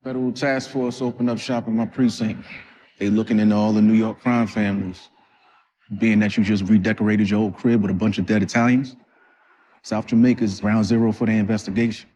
Federal task force opened up shop in my precinct. They looking into all the New York crime families. Being that you just redecorated your old crib with a bunch of dead Italians, South Jamaica's ground zero for the investigation.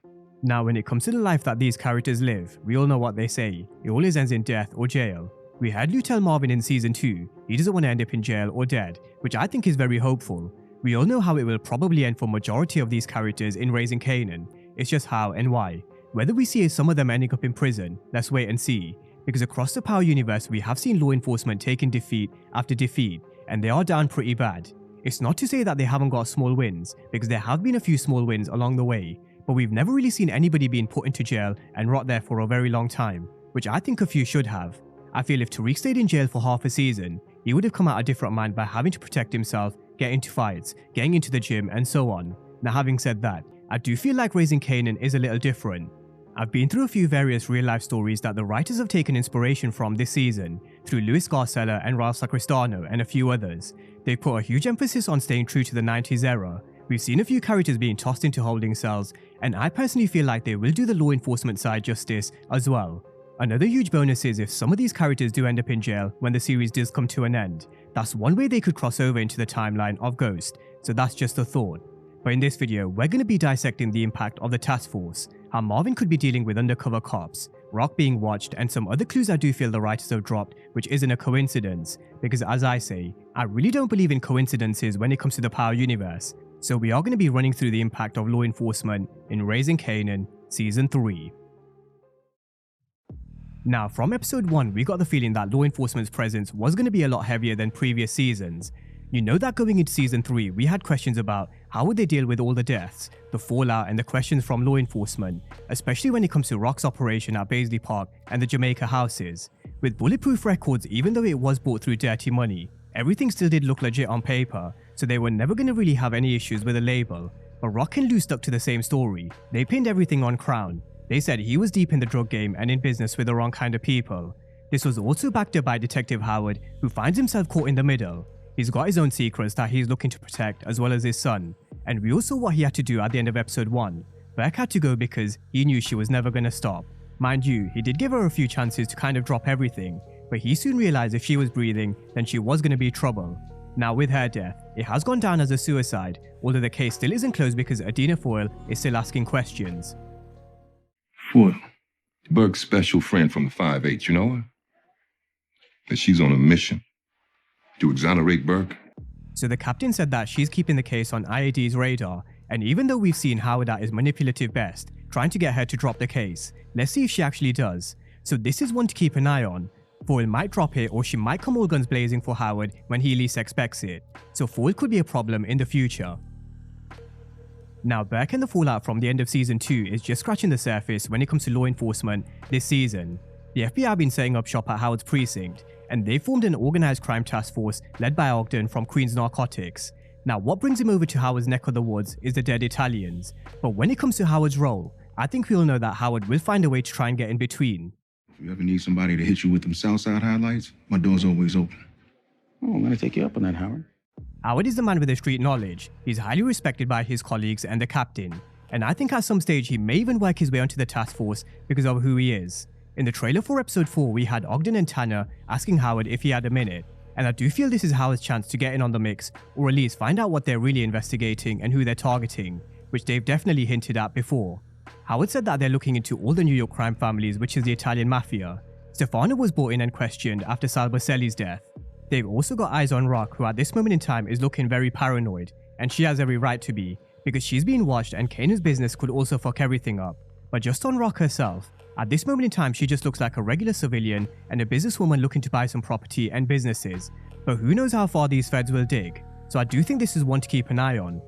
Now, when it comes to the life that these characters live, we all know what they say. It always ends in death or jail. We had Lou tell Marvin in season 2, he doesn't want to end up in jail or dead, which I think is very hopeful. We all know how it will probably end for majority of these characters in Raising Kanan. It's just how and why. Whether we see some of them ending up in prison, let's wait and see. Because across the Power universe, we have seen law enforcement taking defeat after defeat, and they are down pretty bad. It's not to say that they haven't got small wins, because there have been a few small wins along the way, but we've never really seen anybody being put into jail and rot there for a very long time, which I think a few should have. I feel if Tariq stayed in jail for half a season, he would have come out a different man by having to protect himself, get into fights, getting into the gym, and so on. Now, having said that, I do feel like Raising Kanan is a little different. I've been through a few various real-life stories that the writers have taken inspiration from this season, through Luis Garcella and Ralph Sacristano and a few others. They've put a huge emphasis on staying true to the 90s era. We've seen a few characters being tossed into holding cells, and I personally feel like they will do the law enforcement side justice as well. Another huge bonus is if some of these characters do end up in jail when the series does come to an end. That's one way they could cross over into the timeline of Ghost, so that's just a thought. But in this video, we're going to be dissecting the impact of the task force, how Marvin could be dealing with undercover cops, Rock being watched, and some other clues I do feel the writers have dropped, which isn't a coincidence, because as I say, I really don't believe in coincidences when it comes to the Power universe. So we are going to be running through the impact of law enforcement in Raising Kanan Season 3. Now, from episode 1, we got the feeling that law enforcement's presence was going to be a lot heavier than previous seasons. You know that going into season 3, we had questions about how would they deal with all the deaths, the fallout, and the questions from law enforcement, especially when it comes to Rock's operation at Baisley Park and the Jamaica houses. With bulletproof records, even though it was bought through dirty money, everything still did look legit on paper, so they were never going to really have any issues with the label. But Rock and Lou stuck to the same story. They pinned everything on Crown. They said he was deep in the drug game and in business with the wrong kind of people. This was also backed up by Detective Howard, who finds himself caught in the middle. He's got his own secrets that he's looking to protect, as well as his son. And we all saw what he had to do at the end of episode 1. Beck had to go because he knew she was never going to stop. Mind you, he did give her a few chances to kind of drop everything, but he soon realized if she was breathing, then she was going to be trouble. Now with her death, it has gone down as a suicide, although the case still isn't closed because Adina Foyle is still asking questions. Foyle, Burke's special friend from the 5-8, you know her? That she's on a mission to exonerate Burke? So the captain said that she's keeping the case on IAD's radar, and even though we've seen Howard at his manipulative best, trying to get her to drop the case, let's see if she actually does. So this is one to keep an eye on. Foyle might drop it, or she might come all guns blazing for Howard when he least expects it. So Foyle could be a problem in the future. Now, Burke and the fallout from the end of season 2 is just scratching the surface when it comes to law enforcement this season. The FBI have been setting up shop at Howard's precinct, and they formed an organized crime task force led by Ogden from Queen's Narcotics. Now, what brings him over to Howard's neck of the woods is the dead Italians, but when it comes to Howard's role, I think we all know that Howard will find a way to try and get in between. If you ever need somebody to hit you with them Southside highlights, my door's always open. Oh, I'm gonna take you up on that, Howard. Howard is the man with the street knowledge. He's highly respected by his colleagues and the captain, and I think at some stage he may even work his way onto the task force because of who he is. In the trailer for episode 4, we had Ogden and Tanner asking Howard if he had a minute, and I do feel this is Howard's chance to get in on the mix, or at least find out what they're really investigating and who they're targeting, which they've definitely hinted at before. Howard said that they're looking into all the New York crime families, which is the Italian mafia. Stefano was brought in and questioned after Sal Baselli's death. They've also got eyes on Rock, who at this moment in time is looking very paranoid, and she has every right to be, because she's being watched and Kanan's business could also fuck everything up. But just on Rock herself, at this moment in time she just looks like a regular civilian and a businesswoman looking to buy some property and businesses, but who knows how far these feds will dig, so I do think this is one to keep an eye on.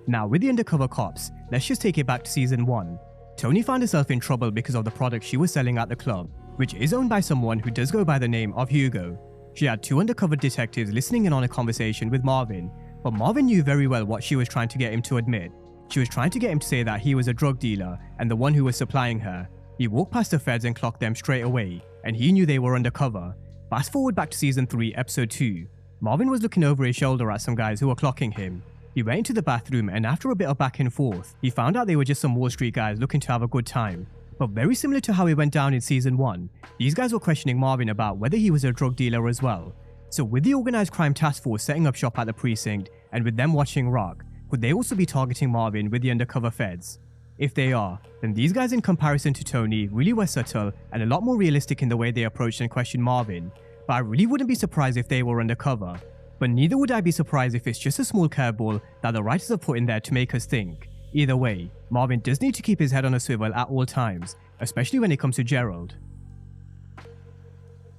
Now with the undercover cops, let's just take it back to season 1. Tony found herself in trouble because of the product she was selling at the club, which is owned by someone who does go by the name of Hugo. She had 2 undercover detectives listening in on a conversation with Marvin, but Marvin knew very well what she was trying to get him to admit. She was trying to get him to say that he was a drug dealer and the one who was supplying her. He walked past the feds and clocked them straight away, and he knew they were undercover. Fast forward back to season 3, episode 2. Marvin was looking over his shoulder at some guys who were clocking him. He went into the bathroom, and after a bit of back and forth, he found out they were just some Wall Street guys looking to have a good time. But very similar to how it went down in season 1, these guys were questioning Marvin about whether he was a drug dealer as well. So with the organized crime task force setting up shop at the precinct and with them watching Rock, could they also be targeting Marvin with the undercover feds? If they are, then these guys in comparison to Tony really were subtle and a lot more realistic in the way they approached and questioned Marvin, but I really wouldn't be surprised if they were undercover. But neither would I be surprised if it's just a small curveball that the writers have put in there to make us think. Either way, Marvin does need to keep his head on a swivel at all times, especially when it comes to Gerald.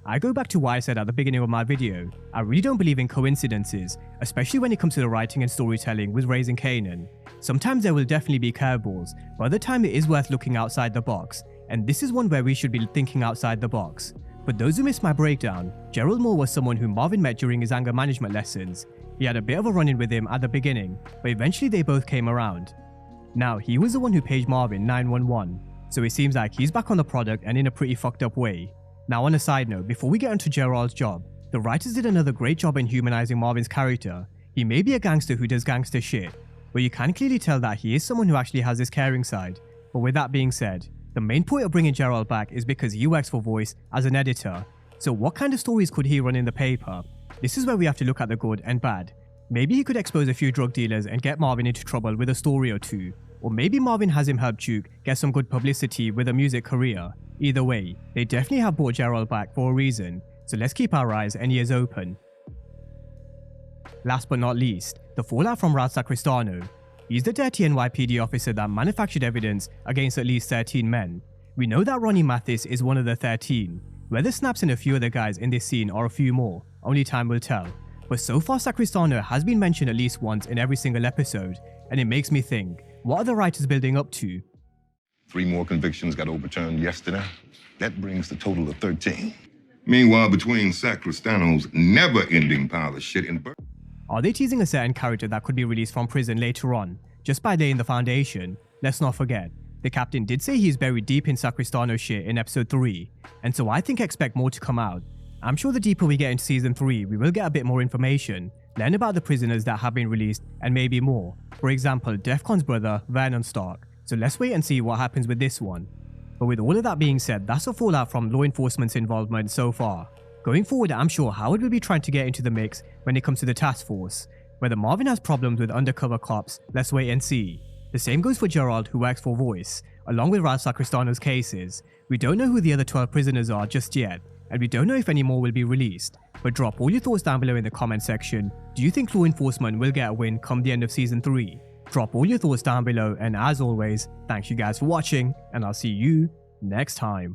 I go back to what I said at the beginning of my video. I really don't believe in coincidences, especially when it comes to the writing and storytelling with Raising Kanan. Sometimes there will definitely be curveballs, but other time it is worth looking outside the box, and this is one where we should be thinking outside the box. For those who missed my breakdown, Gerald Moore was someone who Marvin met during his anger management lessons. He had a bit of a run-in with him at the beginning, but eventually they both came around. Now, he was the one who paged Marvin 911, so it seems like he's back on the product and in a pretty fucked up way. Now on a side note, before we get onto Gerald's job, the writers did another great job in humanizing Marvin's character. He may be a gangster who does gangster shit, but you can clearly tell that he is someone who actually has this caring side. But with that being said, the main point of bringing Gerald back is because he works for Voice as an editor. So what kind of stories could he run in the paper? This is where we have to look at the good and bad. Maybe he could expose a few drug dealers and get Marvin into trouble with a story or two. Or maybe Marvin has him help Duke get some good publicity with a music career. Either way, they definitely have brought Gerald back for a reason, so let's keep our eyes and ears open. Last but not least, the fallout from Ralph Sacristano. He's the dirty NYPD officer that manufactured evidence against at least 13 men. We know that Ronnie Mathis is one of the 13. Whether Snaps and a few other guys in this scene or a few more, only time will tell. But so far Sacristano has been mentioned at least once in every single episode, and it makes me think, what are the writers building up to? 3 more convictions got overturned yesterday. That brings the total to 13. Meanwhile, between Sacristano's never-ending pile of shit and Are they teasing a certain character that could be released from prison later on, just by laying the foundation? Let's not forget, the captain did say he's buried deep in Sacristano's shit in episode 3, and so I think expect more to come out. I'm sure the deeper we get into season 3, we will get a bit more information, learn about the prisoners that have been released, and maybe more. For example, Defcon's brother, Vernon Stark. So let's wait and see what happens with this one. But with all of that being said, that's a fallout from law enforcement's involvement so far. Going forward, I'm sure Howard will be trying to get into the mix when it comes to the task force. Whether Marvin has problems with undercover cops, let's wait and see. The same goes for Gerald, who works for Voice, along with Ralph Sacristano's cases. We don't know who the other 12 prisoners are just yet, and we don't know if any more will be released. But drop all your thoughts down below in the comment section. Do you think law enforcement will get a win come the end of season 3? Drop all your thoughts down below, and as always, thanks you guys for watching, and I'll see you next time.